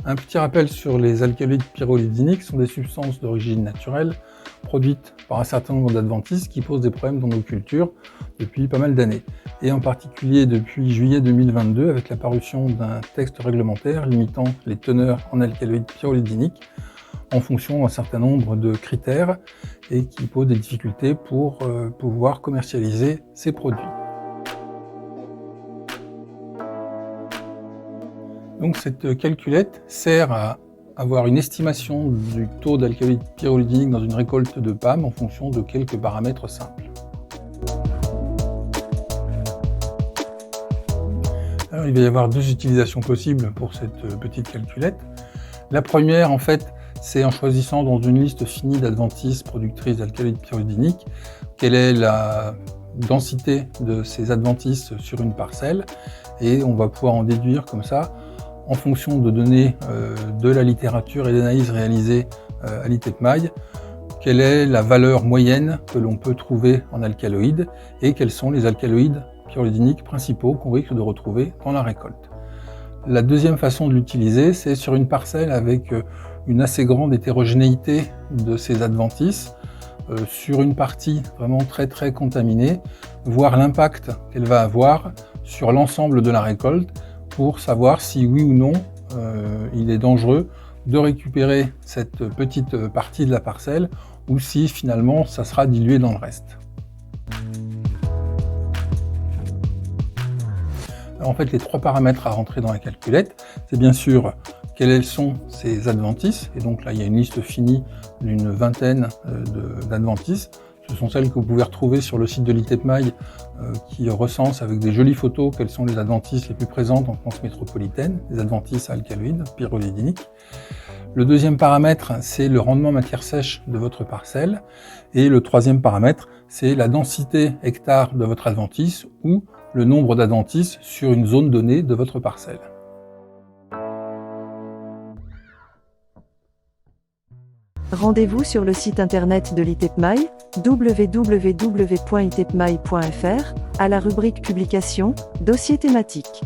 Un petit rappel sur les alcaloïdes pyrrolidiniques sont des substances d'origine naturelle produites par un certain nombre d'adventistes qui posent des problèmes dans nos cultures depuis pas mal d'années. Et en particulier depuis juillet 2022 avec la parution d'un texte réglementaire limitant les teneurs en alcaloïdes pyrrolidiniques en fonction d'un certain nombre de critères et qui pose des difficultés pour pouvoir commercialiser ces produits. Donc cette calculette sert à avoir une estimation du taux d'alcaloïdes pyrrolidiniques dans une récolte de PAM en fonction de quelques paramètres simples. Alors, il va y avoir deux utilisations possibles pour cette petite calculette. La première, en fait, c'est en choisissant dans une liste finie d'adventices productrices d'alcaloïdes pyrrolidiniques quelle est la densité de ces adventices sur une parcelle, et on va pouvoir en déduire comme ça en fonction de données de la littérature et d'analyses réalisées à l'ITEPMAI, quelle est la valeur moyenne que l'on peut trouver en alcaloïdes et quels sont les alcaloïdes pyrrolidiniques principaux qu'on risque de retrouver dans la récolte. La deuxième façon de l'utiliser, c'est sur une parcelle avec une assez grande hétérogénéité de ces adventices, sur une partie vraiment très contaminée, voir l'impact qu'elle va avoir sur l'ensemble de la récolte, pour savoir si oui ou non il est dangereux de récupérer cette petite partie de la parcelle ou si finalement ça sera dilué dans le reste. Alors, en fait, les trois paramètres à rentrer dans la calculette, c'est bien sûr quels sont ces adventices, et donc là il y a une liste finie d'une vingtaine d'adventices. Ce sont celles que vous pouvez retrouver sur le site de l'ITEPMAI qui recense avec des jolies photos quelles sont les adventices les plus présentes en France métropolitaine, les adventices à alcaloïdes pyrrolidiniques. Le deuxième paramètre, c'est le rendement matière sèche de votre parcelle. Et le troisième paramètre, c'est la densité hectare de votre adventice ou le nombre d'adventices sur une zone donnée de votre parcelle. Rendez-vous sur le site internet de l'ITEPMAI, www.itepmai.fr, à la rubrique Publications, dossier thématique.